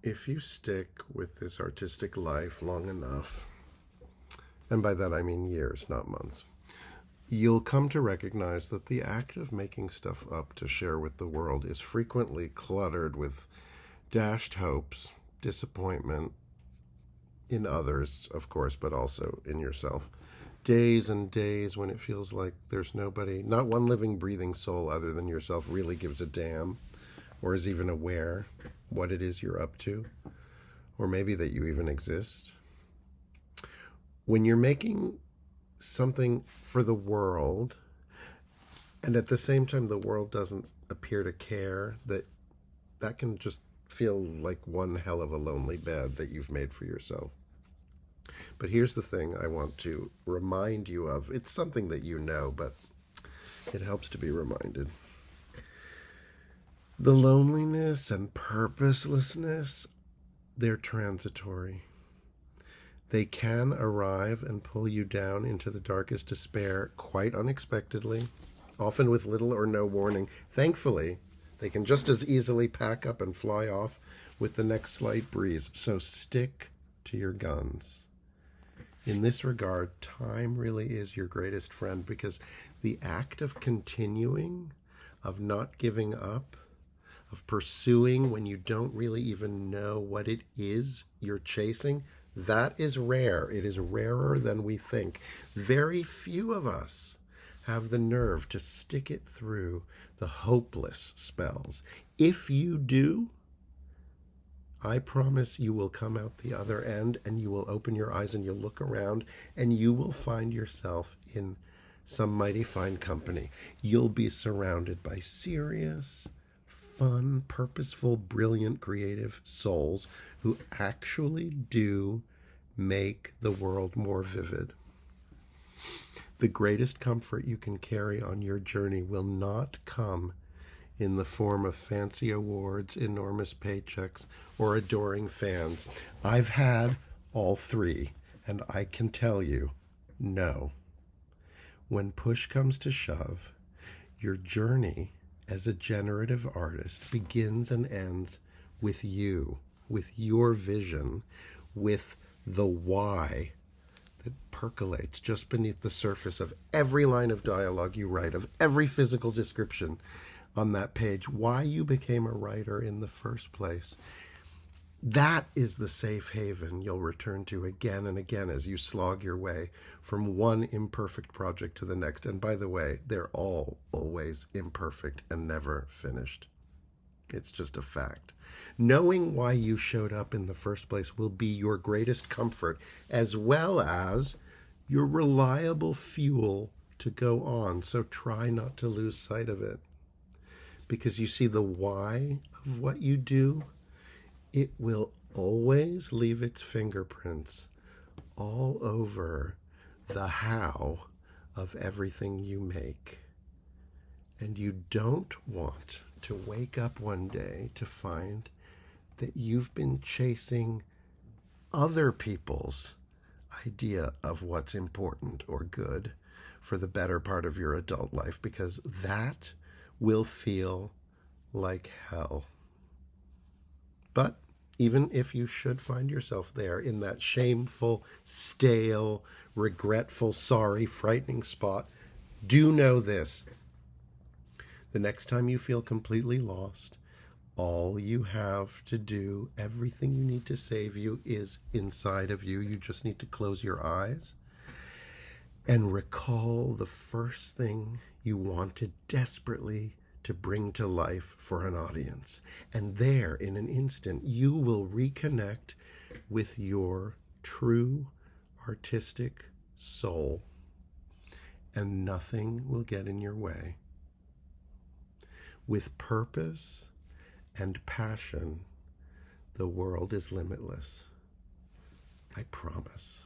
If you stick with this artistic life long enough, and by that I mean years, not months, you'll come to recognize that the act of making stuff up to share with the world is frequently cluttered with dashed hopes, disappointment in others, of course, but also in yourself. Days and days when it feels like there's nobody, not one living, breathing soul other than yourself really gives a damn or is even aware what it is you're up to, or maybe that you even exist. When you're making something for the world, and at the same time the world doesn't appear to care, that can just feel like one hell of a lonely bed that you've made for yourself. But here's the thing I want to remind you of. It's something that you know, but it helps to be reminded. The loneliness and purposelessness, they're transitory. They can arrive and pull you down into the darkest despair quite unexpectedly, often with little or no warning. Thankfully, they can just as easily pack up and fly off with the next slight breeze. So stick to your guns. In this regard, time really is your greatest friend, because the act of continuing, of not giving up, of pursuing when you don't really even know what it is you're chasing, that is rare. It is rarer than we think. Very few of us have the nerve to stick it through the hopeless spells. If you do, I promise you will come out the other end, and you will open your eyes and you'll look around and you will find yourself in some mighty fine company. You'll be surrounded by serious, fun, purposeful, brilliant, creative souls who actually do make the world more vivid. The greatest comfort you can carry on your journey will not come in the form of fancy awards, enormous paychecks, or adoring fans. I've had all three, and I can tell you, no. When push comes to shove, your journey as a generative artist begins and ends with you, with your vision, with the why that percolates just beneath the surface of every line of dialogue you write, of every physical description on that page, why you became a writer in the first place. That is the safe haven you'll return to again and again as you slog your way from one imperfect project to the next. And by the way, they're all always imperfect and never finished. It's just a fact. Knowing why you showed up in the first place will be your greatest comfort, as well as your reliable fuel to go on. So try not to lose sight of it. Because you see, the why of what you do, it will always leave its fingerprints all over the how of everything you make. And you don't want to wake up one day to find that you've been chasing other people's idea of what's important or good for the better part of your adult life, because that will feel like hell. But even if you should find yourself there in that shameful, stale, regretful, sorry, frightening spot, do know this. The next time you feel completely lost, all you have to do, everything you need to save you, is inside of you. You just need to close your eyes and recall the first thing you wanted desperately to bring to life for an audience. And there, in an instant, you will reconnect with your true artistic soul, and nothing will get in your way. With purpose and passion, the world is limitless. I promise.